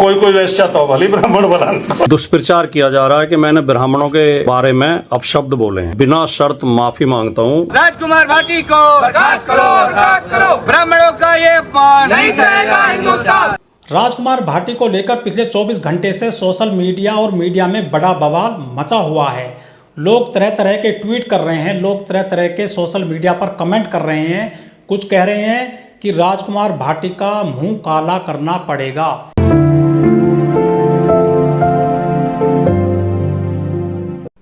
कोई कोई वैश्या तो भली ब्राह्मण बना। दुष्प्रचार किया जा रहा है कि मैंने ब्राह्मणों के बारे में अपशब्द बोले हैं। बिना शर्त माफी मांगता हूँ। राजकुमार भाटी को बर्खास्त करो, बर्खास्त करो। ब्राह्मणों का ये अपमान नहीं सहेगा हिंदुस्तान। राजकुमार भाटी को लेकर पिछले 24 घंटे से सोशल मीडिया और मीडिया में बड़ा बवाल मचा हुआ है। लोग तरह तरह के ट्वीट कर रहे हैं, लोग तरह तरह के सोशल मीडिया पर कमेंट कर रहे हैं। कुछ कह रहे हैं कि राजकुमार भाटी का मुंह काला करना पड़ेगा।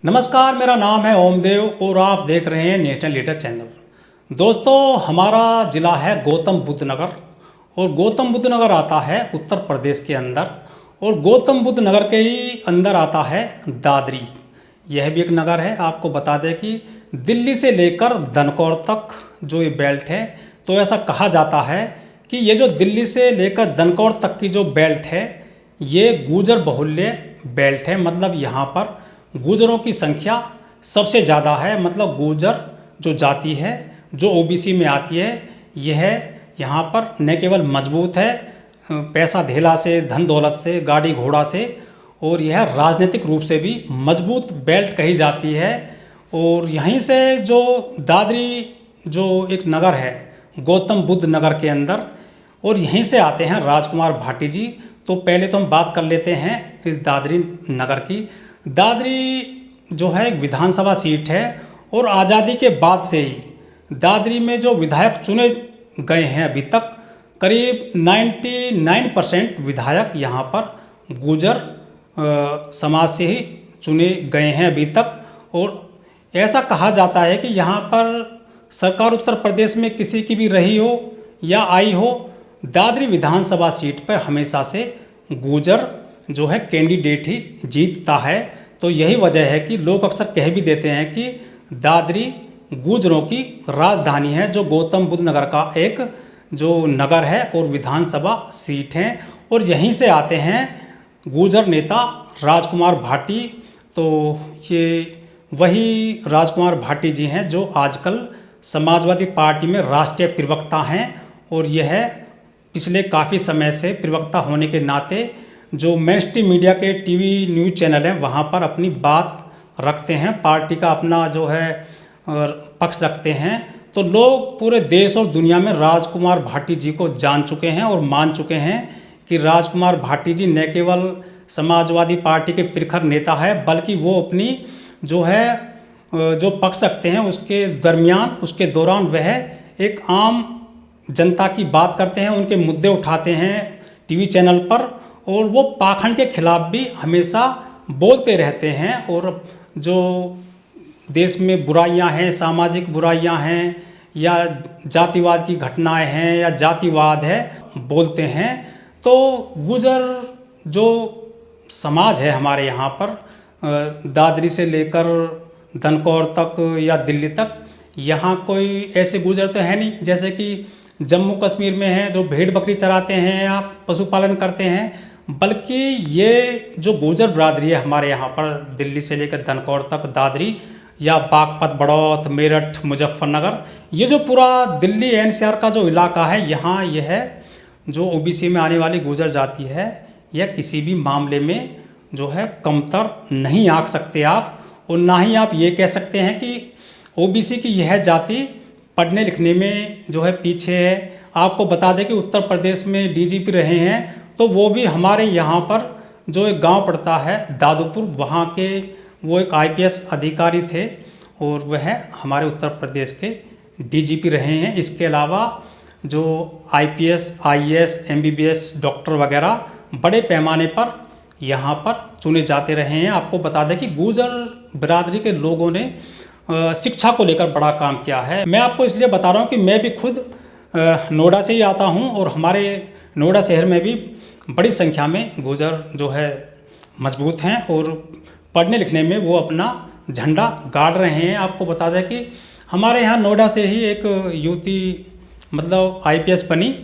नमस्कार, मेरा नाम है ओमदेव और आप देख रहे हैं नेशनल लीडर चैनल। दोस्तों, हमारा ज़िला है गौतम बुद्ध नगर और गौतम बुद्ध नगर आता है उत्तर प्रदेश के अंदर और गौतम बुद्ध नगर के ही अंदर आता है दादरी। यह भी एक नगर है। आपको बता दें कि दिल्ली से लेकर धनकौर तक जो ये बेल्ट है, तो ऐसा कहा जाता है कि ये जो दिल्ली से लेकर धनकौर तक की जो बेल्ट है ये गुर्जर बहुल्य बेल्ट है। मतलब यहाँ पर गुर्जरों की संख्या सबसे ज़्यादा है। मतलब गुर्जर जो जाति है जो ओबीसी में आती है, यह यहाँ पर न केवल मजबूत है पैसा धेला से, धन दौलत से, गाड़ी घोड़ा से, और यह राजनीतिक रूप से भी मजबूत बेल्ट कही जाती है। और यहीं से जो दादरी जो एक नगर है गौतम बुद्ध नगर के अंदर, और यहीं से आते हैं राजकुमार भाटी जी। तो पहले तो हम बात कर लेते हैं इस दादरी नगर की। दादरी जो है एक विधानसभा सीट है और आज़ादी के बाद से ही दादरी में जो विधायक चुने गए हैं अभी तक करीब 99% विधायक यहाँ पर गुर्जर समाज से ही चुने गए हैं अभी तक। और ऐसा कहा जाता है कि यहाँ पर सरकार उत्तर प्रदेश में किसी की भी रही हो या आई हो, दादरी विधानसभा सीट पर हमेशा से गुर्जर जो है कैंडिडेट ही जीतता है। तो यही वजह है कि लोग अक्सर कह भी देते हैं कि दादरी गुर्जरों की राजधानी है, जो गौतम बुद्ध नगर का एक जो नगर है और विधानसभा सीट है। और यहीं से आते हैं गुर्जर नेता राजकुमार भाटी। तो ये वही राजकुमार भाटी जी हैं जो आजकल समाजवादी पार्टी में राष्ट्रीय प्रवक्ता हैं। और यह पिछले काफ़ी समय से प्रवक्ता होने के नाते जो मेनस्ट्रीम मीडिया के टीवी न्यूज़ चैनल हैं वहाँ पर अपनी बात रखते हैं, पार्टी का अपना जो है पक्ष रखते हैं। तो लोग पूरे देश और दुनिया में राजकुमार भाटी जी को जान चुके हैं और मान चुके हैं कि राजकुमार भाटी जी न केवल समाजवादी पार्टी के प्रखर नेता है, बल्कि वो अपनी जो है जो पक्ष रखते हैं उसके दरमियान, उसके दौरान वह एक आम जनता की बात करते हैं, उनके मुद्दे उठाते हैं टीवी चैनल पर। और वो पाखंड के खिलाफ भी हमेशा बोलते रहते हैं। और जो देश में बुराइयां हैं, सामाजिक बुराइयां हैं या जातिवाद की घटनाएं हैं या जातिवाद है, बोलते हैं। तो गुर्जर जो समाज है हमारे यहाँ पर दादरी से लेकर धनकौर तक या दिल्ली तक, यहाँ कोई ऐसे गुर्जर तो है नहीं जैसे कि जम्मू कश्मीर में है जो भेड़ बकरी चराते हैं या पशुपालन करते हैं, बल्कि ये जो गुर्जर बरादरी है हमारे यहाँ पर दिल्ली से लेकर धनकौर तक, दादरी या बागपत, बड़ौत, मेरठ, मुजफ्फरनगर, ये जो पूरा दिल्ली एनसीआर का जो इलाका है, यहाँ यह जो ओबीसी में आने वाली गुर्जर जाति है यह किसी भी मामले में जो है कमतर नहीं आंक सकते आप। और ना ही आप ये कह सकते हैं कि ओबीसी की यह जाति पढ़ने लिखने में जो है पीछे है। आपको बता दें कि उत्तर प्रदेश में डीजीपी रहे हैं, तो वो भी हमारे यहाँ पर जो एक गांव पड़ता है दादूपुर, वहाँ के वो एक आईपीएस अधिकारी थे और वह हमारे उत्तर प्रदेश के डीजीपी रहे हैं। इसके अलावा जो आईपीएस, आईएएस, एमबीबीएस डॉक्टर वगैरह बड़े पैमाने पर यहाँ पर चुने जाते रहे हैं। आपको बता दें कि गुर्जर बिरादरी के लोगों ने शिक्षा को लेकर बड़ा काम किया है। मैं आपको इसलिए बता रहा हूँ कि मैं भी खुद नोएडा से ही आता हूँ और हमारे नोएडा शहर में भी बड़ी संख्या में गुर्जर जो है मजबूत हैं और पढ़ने लिखने में वो अपना झंडा गाड़ रहे हैं। आपको बता दें कि हमारे यहाँ नोएडा से ही एक युवती मतलब आईपीएस बनी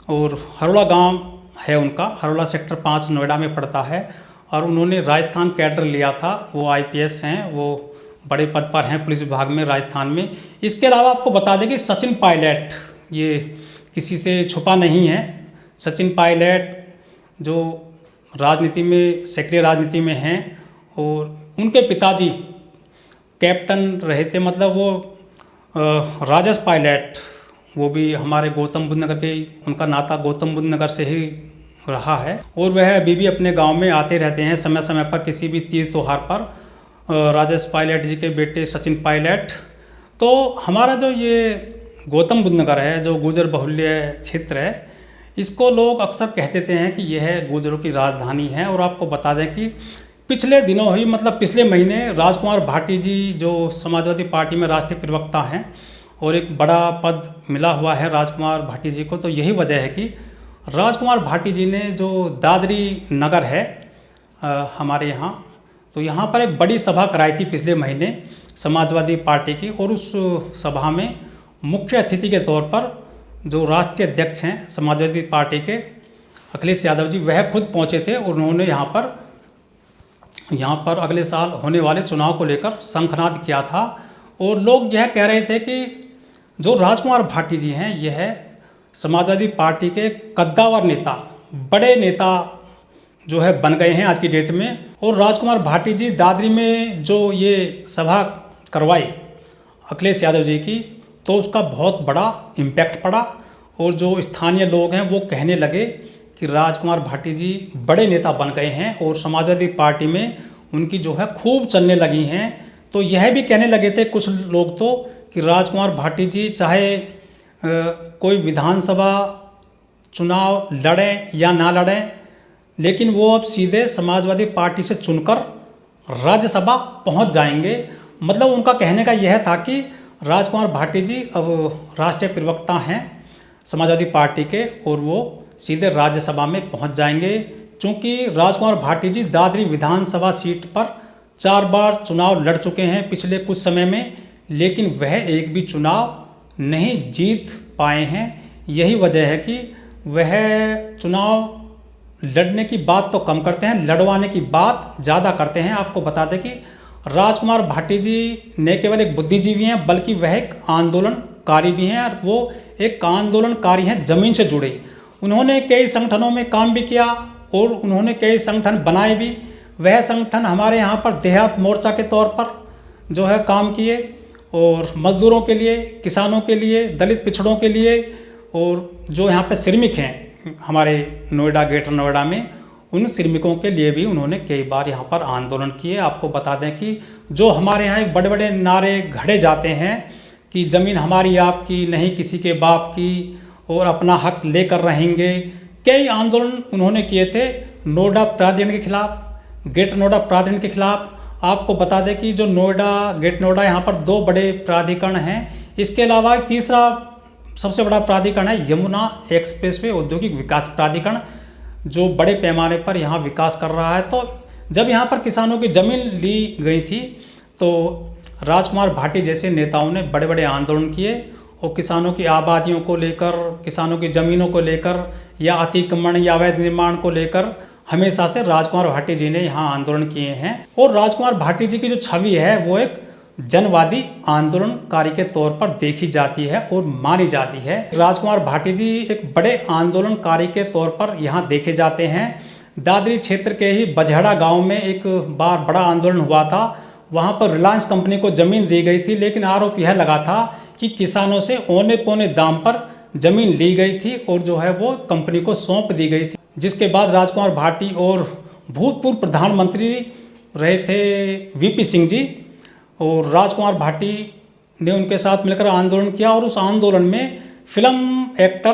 और हरोड़ा गांव है उनका, हरोड़ा सेक्टर 5 नोएडा में पड़ता है, और उन्होंने राजस्थान कैडर लिया था। वो आईपीएस हैं, वो बड़े पद पर हैं पुलिस विभाग में राजस्थान में। इसके अलावा आपको बता दें कि सचिन पायलट, ये किसी से छुपा नहीं है, सचिन पायलट जो राजनीति में, सक्रिय राजनीति में हैं। और उनके पिताजी कैप्टन रहे थे, मतलब वो राजेश पायलट, वो भी हमारे गौतम बुद्ध नगर के, उनका नाता गौतम बुद्ध नगर से ही रहा है। और वह अभी भी अपने गांव में आते रहते हैं समय समय पर, किसी भी तीज त्योहार पर। राजेश पायलट जी के बेटे सचिन पायलट। तो हमारा जो ये गौतम बुद्ध नगर है, जो गुर्जर बहुल्य क्षेत्र है, इसको लोग अक्सर कहते हैं कि यह गुर्जरों की राजधानी है। और आपको बता दें कि पिछले दिनों ही, मतलब पिछले महीने, राजकुमार भाटी जी जो समाजवादी पार्टी में राष्ट्रीय प्रवक्ता हैं और एक बड़ा पद मिला हुआ है राजकुमार भाटी जी को, तो यही वजह है कि राजकुमार भाटी जी ने जो दादरी नगर है हमारे यहाँ, तो यहाँ पर एक बड़ी सभा कराई थी पिछले महीने समाजवादी पार्टी की। और उस सभा में मुख्य अतिथि के तौर पर जो राष्ट्रीय अध्यक्ष हैं समाजवादी पार्टी के अखिलेश यादव जी, वह खुद पहुँचे थे। और उन्होंने यहाँ पर अगले साल होने वाले चुनाव को लेकर शंखनाद किया था। और लोग यह कह रहे थे कि जो राजकुमार भाटी जी हैं, यह समाजवादी पार्टी के कद्दावर नेता, बड़े नेता जो है बन गए हैं आज की डेट में। और राजकुमार भाटी जी दादरी में जो ये सभा करवाई अखिलेश यादव जी की, तो उसका बहुत बड़ा इम्पैक्ट पड़ा। और जो स्थानीय लोग हैं वो कहने लगे कि राजकुमार भाटी जी बड़े नेता बन गए हैं और समाजवादी पार्टी में उनकी जो है खूब चलने लगी हैं। तो यह भी कहने लगे थे कुछ लोग तो कि राजकुमार भाटी जी चाहे कोई विधानसभा चुनाव लड़ें या ना लड़ें, लेकिन वो अब सीधे समाजवादी पार्टी से चुनकर राज्यसभा पहुंच जाएंगे। मतलब उनका कहने का यह था कि राजकुमार भाटी जी अब राष्ट्रीय प्रवक्ता हैं समाजवादी पार्टी के और वो सीधे राज्यसभा में पहुंच जाएंगे। क्योंकि राजकुमार भाटी जी दादरी विधानसभा सीट पर 4 बार चुनाव लड़ चुके हैं पिछले कुछ समय में, लेकिन वह एक भी चुनाव नहीं जीत पाए हैं। यही वजह है कि वह चुनाव लड़ने की बात तो कम करते हैं, लड़वाने की बात ज़्यादा करते हैं। आपको बता दें कि राजकुमार भाटी जी न केवल एक बुद्धिजीवी हैं, बल्कि वह एक आंदोलनकारी भी हैं। और वो एक आंदोलनकारी हैं ज़मीन से जुड़े। उन्होंने कई संगठनों में काम भी किया और उन्होंने कई संगठन बनाए भी। वह संगठन हमारे यहाँ पर देहात मोर्चा के तौर पर जो है काम किए, और मजदूरों के लिए, किसानों के लिए, दलित पिछड़ों के लिए, और जो यहाँ पे श्रमिक हैं हमारे नोएडा, ग्रेटर नोएडा में, उन श्रमिकों के लिए भी उन्होंने कई बार यहाँ पर आंदोलन किए। आपको बता दें कि जो हमारे यहाँ एक बड़े बड़े नारे घड़े जाते हैं कि ज़मीन हमारी आपकी नहीं किसी के बाप की, और अपना हक लेकर रहेंगे, कई आंदोलन उन्होंने किए थे नोएडा प्राधिकरण के खिलाफ, ग्रेटर नोएडा प्राधिकरण के खिलाफ। आपको बता दें कि जो नोएडा, ग्रेटर नोएडा, यहाँ पर 2 बड़े प्राधिकरण हैं। इसके अलावा एक तीसरा सबसे बड़ा प्राधिकरण है यमुना एक्सप्रेसवे औद्योगिक विकास प्राधिकरण, जो बड़े पैमाने पर यहाँ विकास कर रहा है। तो जब यहाँ पर किसानों की ज़मीन ली गई थी, तो राजकुमार भाटी जैसे नेताओं ने बड़े बड़े आंदोलन किए और किसानों की आबादियों को लेकर, किसानों की ज़मीनों को लेकर, या अतिक्रमण या अवैध निर्माण को लेकर हमेशा से राजकुमार भाटी जी ने यहाँ आंदोलन किए हैं। और राजकुमार भाटी जी की जो छवि है वो एक जनवादी आंदोलनकारी के तौर पर देखी जाती है और मानी जाती है। राजकुमार भाटी जी एक बड़े आंदोलनकारी के तौर पर यहाँ देखे जाते हैं। दादरी क्षेत्र के ही बजहड़ा गांव में एक बार बड़ा आंदोलन हुआ था। वहाँ पर रिलायंस कंपनी को ज़मीन दी गई थी, लेकिन आरोप यह लगा था कि किसानों से औने पौने दाम पर ज़मीन ली गई थी और जो है वो कंपनी को सौंप दी गई थी। जिसके बाद राजकुमार भाटी और भूतपूर्व प्रधानमंत्री रहे थे वीपी सिंह जी, और राजकुमार भाटी ने उनके साथ मिलकर आंदोलन किया। और उस आंदोलन में फिल्म एक्टर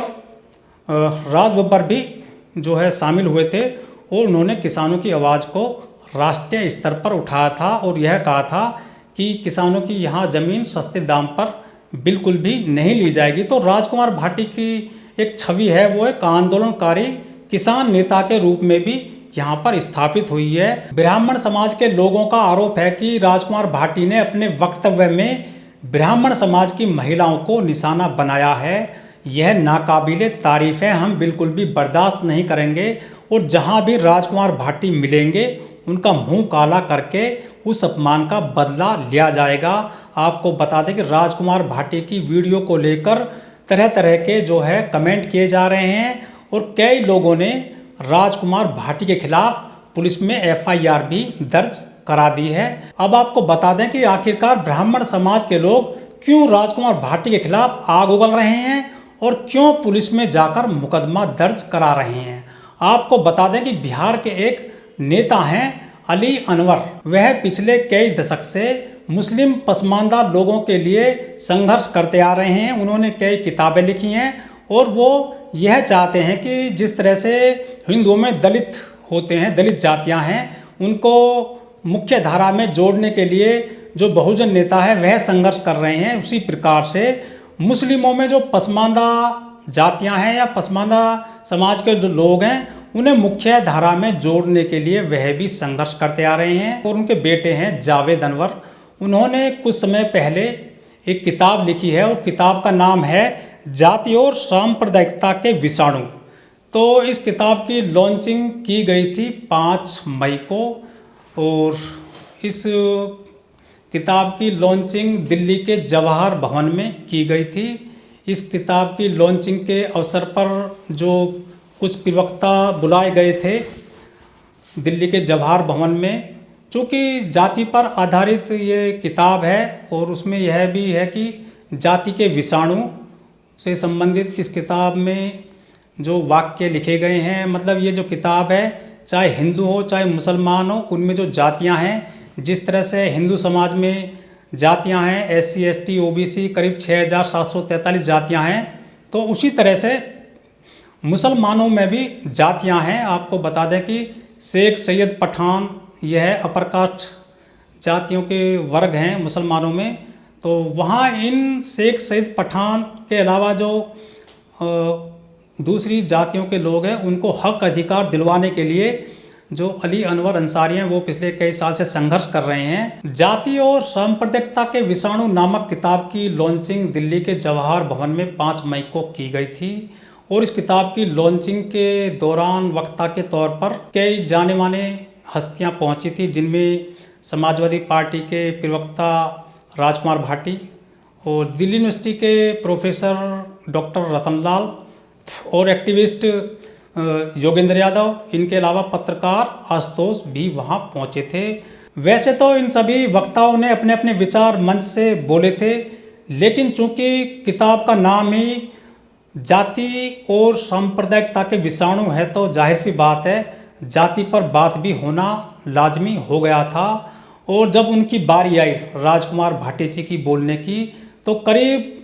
राज बब्बर भी जो है शामिल हुए थे, और उन्होंने किसानों की आवाज़ को राष्ट्रीय स्तर पर उठाया था और यह कहा था कि किसानों की यहाँ ज़मीन सस्ते दाम पर बिल्कुल भी नहीं ली जाएगी। तो राजकुमार भाटी की एक छवि है वो एक आंदोलनकारी किसान नेता के रूप में भी यहाँ पर स्थापित हुई है। ब्राह्मण समाज के लोगों का आरोप है कि राजकुमार भाटी ने अपने वक्तव्य में ब्राह्मण समाज की महिलाओं को निशाना बनाया है। यह नाकाबिले तारीफ है, हम बिल्कुल भी बर्दाश्त नहीं करेंगे, और जहाँ भी राजकुमार भाटी मिलेंगे उनका मुंह काला करके उस अपमान का बदला लिया जाएगा। आपको बता दें कि राजकुमार भाटी की वीडियो को लेकर तरह तरह के जो है कमेंट किए जा रहे हैं, और कई लोगों ने राजकुमार भाटी के खिलाफ पुलिस में एफआईआर भी दर्ज करा दी है। अब आपको बता दें कि आखिरकार ब्राह्मण समाज के लोग क्यों राजकुमार भाटी के खिलाफ आग उगल रहे हैं और क्यों पुलिस में जाकर मुकदमा दर्ज करा रहे हैं। आपको बता दें कि बिहार के एक नेता हैं अली अनवर। वह पिछले कई दशक से मुस्लिम पसमानदा लोगों के लिए संघर्ष करते आ रहे हैं। उन्होंने कई किताबें लिखी हैं और वो यह चाहते हैं कि जिस तरह से हिंदुओं में दलित होते हैं, दलित जातियां हैं, उनको मुख्य धारा में जोड़ने के लिए जो बहुजन नेता है वह संघर्ष कर रहे हैं, उसी प्रकार से मुस्लिमों में जो पसमानदा जातियां हैं या पसमानदा समाज के जो लोग हैं उन्हें मुख्य धारा में जोड़ने के लिए वह भी संघर्ष करते आ रहे हैं। और उनके बेटे हैं जावेद अनवर। उन्होंने कुछ समय पहले एक किताब लिखी है और किताब का नाम है जाति और सांप्रदायिकता के विषाणु। तो इस किताब की लॉन्चिंग की गई थी 5 मई को और इस किताब की लॉन्चिंग दिल्ली के जवाहर भवन में की गई थी। इस किताब की लॉन्चिंग के अवसर पर जो कुछ प्रवक्ता बुलाए गए थे दिल्ली के जवाहर भवन में, चूँकि जाति पर आधारित ये किताब है और उसमें यह भी है कि जाति के विषाणु से संबंधित इस किताब में जो वाक्य लिखे गए हैं, मतलब ये जो किताब है चाहे हिंदू हो चाहे मुसलमान हो, उनमें जो जातियां हैं, जिस तरह से हिंदू समाज में जातियां हैं SC ST OBC करीब 6743 जातियां हैं, तो उसी तरह से मुसलमानों में भी जातियां हैं। आपको बता दें कि शेख सैयद पठान यह अपर कास्ट जातियों के वर्ग हैं मुसलमानों में। तो वहाँ इन शेख सैयद पठान के अलावा जो दूसरी जातियों के लोग हैं उनको हक अधिकार दिलवाने के लिए जो अली अनवर अंसारी हैं वो पिछले कई साल से संघर्ष कर रहे हैं। जाति और सांप्रदायिकता के विषाणु नामक किताब की लॉन्चिंग दिल्ली के जवाहर भवन में 5 मई को की गई थी और इस किताब की लॉन्चिंग के दौरान वक्ता के तौर पर कई जाने माने हस्तियां पहुंची थी, जिनमें समाजवादी पार्टी के प्रवक्ता राजकुमार भाटी और दिल्ली यूनिवर्सिटी के प्रोफेसर डॉक्टर रतनलाल और एक्टिविस्ट योगेंद्र यादव, इनके अलावा पत्रकार आशुतोष भी वहां पहुंचे थे। वैसे तो इन सभी वक्ताओं ने अपने अपने विचार मंच से बोले थे, लेकिन चूंकि किताब का नाम ही जाति और सांप्रदायिकता के विषाणु है तो जाहिर सी बात है जाति पर बात भी होना लाजमी हो गया था। और जब उनकी बारी आई राजकुमार भाटी जी की बोलने की, तो करीब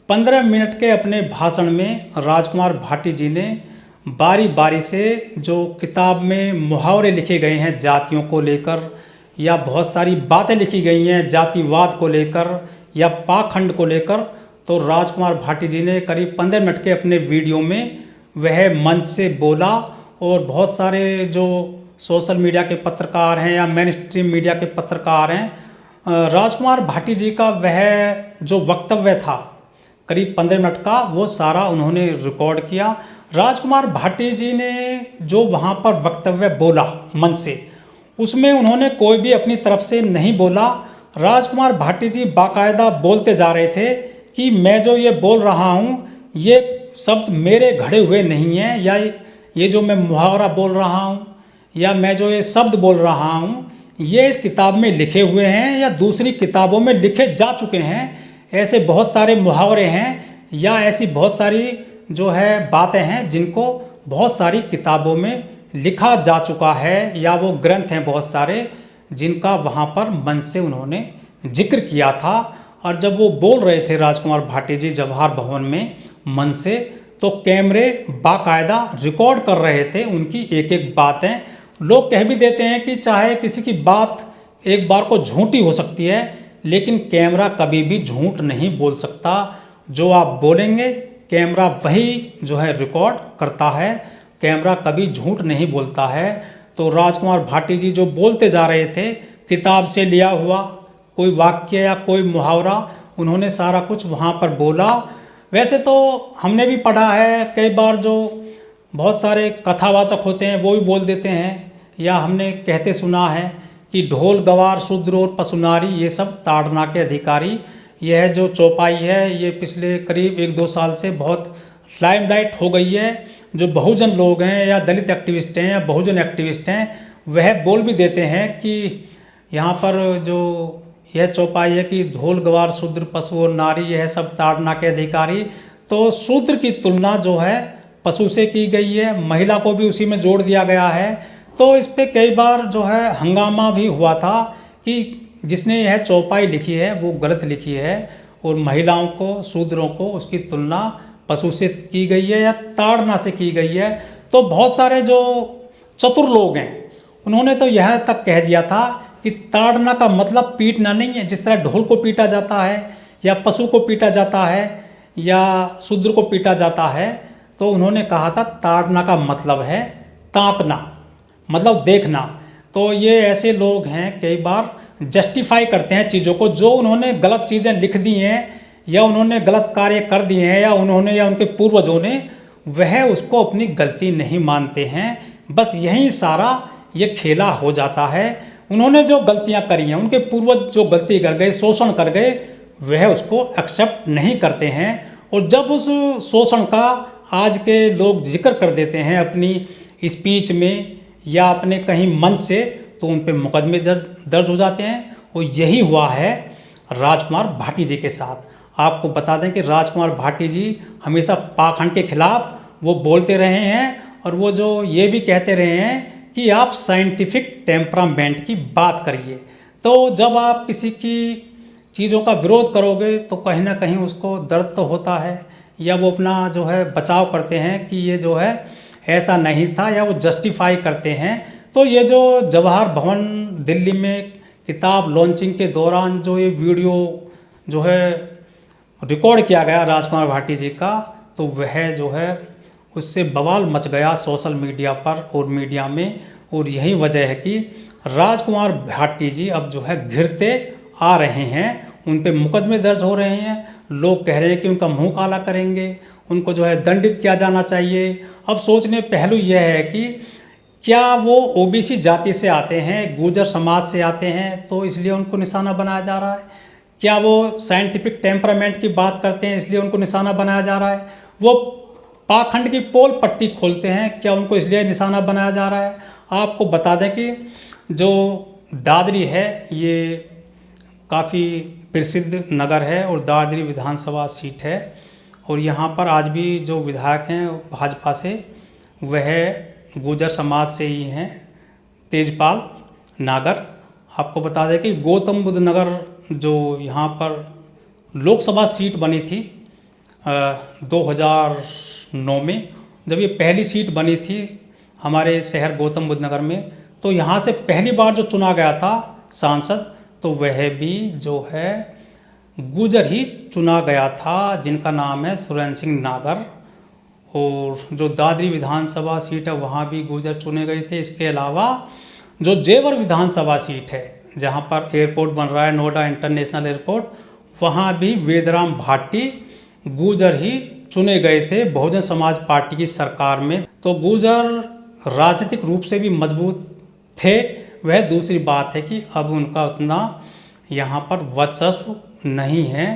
15 मिनट के अपने भाषण में राजकुमार भाटी जी ने बारी बारी से जो किताब में मुहावरे लिखे गए हैं जातियों को लेकर या बहुत सारी बातें लिखी गई हैं जातिवाद को लेकर या पाखंड को लेकर, तो राजकुमार भाटी जी ने करीब 15 मिनट के अपने वीडियो में वह मंच से बोला। और बहुत सारे जो सोशल मीडिया के पत्रकार हैं या मेन स्ट्रीम मीडिया के पत्रकार हैं, राजकुमार भाटी जी का वह जो वक्तव्य था करीब 15 मिनट का, वो सारा उन्होंने रिकॉर्ड किया। राजकुमार भाटी जी ने जो वहाँ पर वक्तव्य बोला मंच से, उसमें उन्होंने कोई भी अपनी तरफ से नहीं बोला। राजकुमार भाटी जी बाकायदा बोलते जा रहे थे कि मैं जो ये बोल रहा हूँ ये शब्द मेरे घड़े हुए नहीं हैं, या ये जो मैं मुहावरा बोल रहा हूँ या मैं जो ये शब्द बोल रहा हूँ ये इस किताब में लिखे हुए हैं या दूसरी किताबों में लिखे जा चुके हैं। ऐसे बहुत सारे मुहावरे हैं या ऐसी बहुत सारी जो है बातें हैं जिनको बहुत सारी किताबों में लिखा जा चुका है, या वो ग्रंथ हैं बहुत सारे जिनका वहाँ पर मंच से उन्होंने जिक्र किया था। और जब वो बोल रहे थे राजकुमार भाटी जी जवाहर भवन में मंच से, तो कैमरे बाकायदा रिकॉर्ड कर रहे थे उनकी एक एक बातें। लोग कह भी देते हैं कि चाहे किसी की बात एक बार को झूठी हो सकती है, लेकिन कैमरा कभी भी झूठ नहीं बोल सकता। जो आप बोलेंगे कैमरा वही जो है रिकॉर्ड करता है, कैमरा कभी झूठ नहीं बोलता है। तो राजकुमार भाटी जी जो बोलते जा रहे थे किताब से लिया हुआ कोई वाक्य या कोई मुहावरा, उन्होंने सारा कुछ वहाँ पर बोला। वैसे तो हमने भी पढ़ा है कई बार, जो बहुत सारे कथावाचक होते हैं वो भी बोल देते हैं, या हमने कहते सुना है कि ढोल गवार शूद्र और पशुनारी ये सब ताड़ना के अधिकारी। यह जो चौपाई है ये पिछले करीब 1-2 साल से बहुत लाइमलाइट हो गई है। जो बहुजन लोग हैं या दलित एक्टिविस्ट हैं या बहुजन एक्टिविस्ट हैं, वह बोल भी देते हैं कि यहाँ पर जो यह चौपाई है कि धोल गवार शूद्र पशु और नारी यह सब ताड़ना के अधिकारी, तो शूद्र की तुलना जो है पशु से की गई है, महिला को भी उसी में जोड़ दिया गया है। तो इस पे कई बार जो है हंगामा भी हुआ था कि जिसने यह चौपाई लिखी है वो गलत लिखी है और महिलाओं को, शूद्रों को उसकी तुलना पशु से की गई है या ताड़ना से की गई है। तो बहुत सारे जो चतुर लोग हैं उन्होंने तो यह तक कह दिया था कि ताड़ना का मतलब पीटना नहीं है, जिस तरह ढोल को पीटा जाता है या पशु को पीटा जाता है या शूद्र को पीटा जाता है। तो उन्होंने कहा था ताड़ना का मतलब है ताकना, मतलब देखना। तो ये ऐसे लोग हैं कई बार जस्टिफाई करते हैं चीज़ों को, जो उन्होंने गलत चीज़ें लिख दी हैं या उन्होंने गलत कार्य कर दिए हैं या उन्होंने या उनके पूर्वजों ने, वह उसको अपनी गलती नहीं मानते हैं। बस यही सारा ये खेला हो जाता है। उन्होंने जो गलतियां करी हैं, उनके पूर्वज जो गलती कर गए, शोषण कर गए, वह उसको एक्सेप्ट नहीं करते हैं। और जब उस शोषण का आज के लोग जिक्र कर देते हैं अपनी स्पीच में या अपने कहीं मंच से, तो उन पे मुकदमे दर्ज हो जाते हैं। और यही हुआ है राजकुमार भाटी जी के साथ। आपको बता दें कि राजकुमार भाटी जी हमेशा पाखंड के खिलाफ वो बोलते रहे हैं और वो जो ये भी कहते रहे हैं कि आप साइंटिफिक टेम्परामेंट की बात करिए। तो जब आप किसी की चीज़ों का विरोध करोगे तो कहीं ना कहीं उसको दर्द तो होता है, या वो अपना जो है बचाव करते हैं कि ये जो है ऐसा नहीं था, या वो जस्टिफाई करते हैं। तो ये जो जवाहर भवन दिल्ली में किताब लॉन्चिंग के दौरान जो ये वीडियो जो है रिकॉर्ड किया गया राजकुमार भाटी जी का, तो वह जो है उससे बवाल मच गया सोशल मीडिया पर और मीडिया में। और यही वजह है कि राजकुमार भाटी जी अब जो है घिरते आ रहे हैं, उन पे मुकदमे दर्ज हो रहे हैं। लोग कह रहे हैं कि उनका मुंह काला करेंगे, उनको जो है दंडित किया जाना चाहिए। अब सोचने पहलू यह है कि क्या वो ओबीसी जाति से आते हैं, गुर्जर समाज से आते हैं, तो इसलिए उनको निशाना बनाया जा रहा है? क्या वो साइंटिफिक टेम्परामेंट की बात करते हैं इसलिए उनको निशाना बनाया जा रहा है? वो पाखंड की पोल पट्टी खोलते हैं, क्या उनको इसलिए निशाना बनाया जा रहा है? आपको बता दें कि जो दादरी है ये काफ़ी प्रसिद्ध नगर है और दादरी विधानसभा सीट है। और यहाँ पर आज भी जो विधायक हैं भाजपा से, वह गुर्जर समाज से ही हैं, तेजपाल नागर। आपको बता दें कि गौतम बुद्ध नगर जो यहाँ पर लोकसभा सीट बनी थी 2009 में, जब ये पहली सीट बनी थी हमारे शहर गौतम बुद्ध नगर में, तो यहाँ से पहली बार जो चुना गया था सांसद, तो वह भी जो है गुर्जर ही चुना गया था, जिनका नाम है सुरेंद्र सिंह नागर। और जो दादरी विधानसभा सीट है वहाँ भी गुर्जर चुने गए थे। इसके अलावा जो जेवर विधानसभा सीट है जहाँ पर एयरपोर्ट बन रहा है, नोएडा इंटरनेशनल एयरपोर्ट, वहाँ भी वेदराम भाटी गुर्जर ही चुने गए थे बहुजन समाज पार्टी की सरकार में। तो गुर्जर राजनीतिक रूप से भी मजबूत थे। वह दूसरी बात है कि अब उनका उतना यहाँ पर वर्चस्व नहीं है,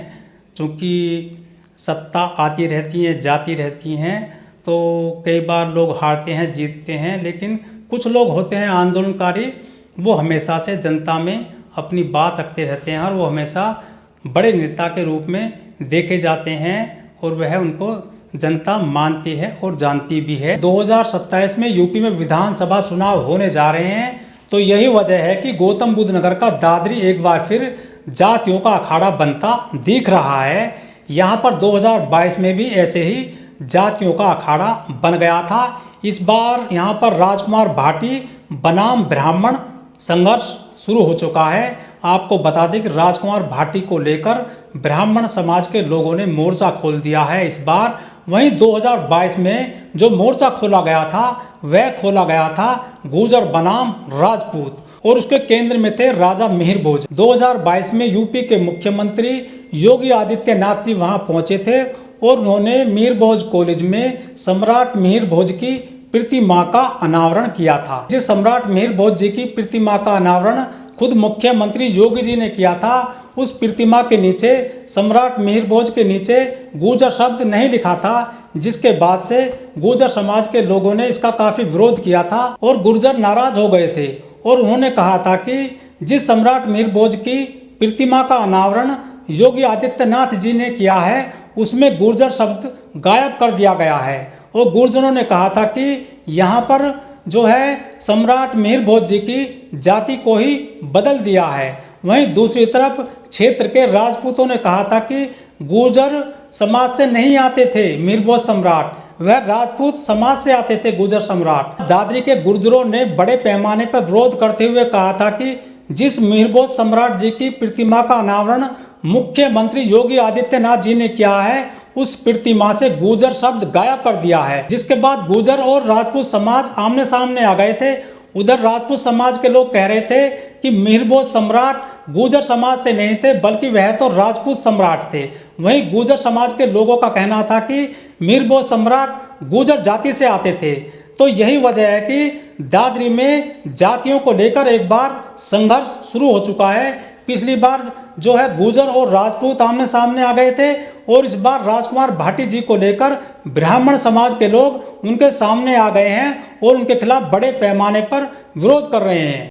क्योंकि सत्ता आती रहती है जाती रहती हैं, तो कई बार लोग हारते हैं जीतते हैं, लेकिन कुछ लोग होते हैं आंदोलनकारी, वो हमेशा से जनता में अपनी बात रखते रहते हैं और वो हमेशा बड़े नेता के रूप में देखे जाते हैं और वह उनको जनता मानती है और जानती भी है। 2027 में यूपी में विधानसभा चुनाव होने जा रहे हैं, तो यही वजह है कि गौतम बुद्ध नगर का दादरी एक बार फिर जातियों का अखाड़ा बनता दिख रहा है। यहाँ पर 2022 में भी ऐसे ही जातियों का अखाड़ा बन गया था। इस बार यहाँ पर राजकुमार भाटी बनाम ब्राह्मण संघर्ष शुरू हो चुका है। आपको बता दें कि राजकुमार भाटी को लेकर ब्राह्मण समाज के लोगों ने मोर्चा खोल दिया है इस बार। वहीं 2022 में जो मोर्चा खोला गया था वह खोला गया था गुर्जर बनाम राजपूत, और उसके केंद्र में थे राजा मिहिर भोज। 2022 में यूपी के मुख्यमंत्री योगी आदित्यनाथ जी वहां पहुंचे थे और उन्होंने मिहिर भोज कॉलेज में सम्राट मिहिर भोज की प्रतिमा का अनावरण किया था। जिस सम्राट मिहिर भोज जी की प्रतिमा का अनावरण खुद मुख्यमंत्री योगी जी ने किया था, उस प्रतिमा के नीचे सम्राट मिहिर भोज के नीचे गुर्जर शब्द नहीं लिखा था, जिसके बाद से गुर्जर समाज के लोगों ने इसका काफ़ी विरोध किया था और गुर्जर नाराज हो गए थे और उन्होंने कहा था कि जिस सम्राट मीर भोज की प्रतिमा का अनावरण योगी आदित्यनाथ जी ने किया है उसमें गुर्जर शब्द गायब कर दिया गया है। और गुर्जरों ने कहा था कि यहाँ पर जो है सम्राट मीर भोज जी की जाति को ही बदल दिया है। वहीं दूसरी तरफ क्षेत्र के राजपूतों ने कहा था कि गुर्जर समाज से नहीं आते थे मीर भोज सम्राट, वह राजपूत समाज से आते थे गुर्जर सम्राट। दादरी के गुर्जरों ने बड़े पैमाने पर विरोध करते हुए कहा था कि जिस मीर भोज सम्राट जी की प्रतिमा का अनावरण मुख्यमंत्री योगी आदित्यनाथ जी ने किया है उस प्रतिमा से गुर्जर शब्द गायब कर दिया है। जिसके बाद गुर्जर और राजपूत समाज आमने सामने आ गए थे। उधर राजपूत समाज के लोग कह रहे थे कि मीर भोज सम्राट गुर्जर समाज से नहीं थे बल्कि वह तो राजपूत सम्राट थे। वहीं गुर्जर समाज के लोगों का कहना था कि मीर भोज सम्राट गुर्जर जाति से आते थे। तो यही वजह है कि दादरी में जातियों को लेकर एक बार संघर्ष शुरू हो चुका है। पिछली बार जो है गुर्जर और राजपूत आमने सामने आ गए थे और इस बार राजकुमार भाटी जी को लेकर ब्राह्मण समाज के लोग उनके सामने आ गए हैं और उनके खिलाफ बड़े पैमाने पर विरोध कर रहे हैं।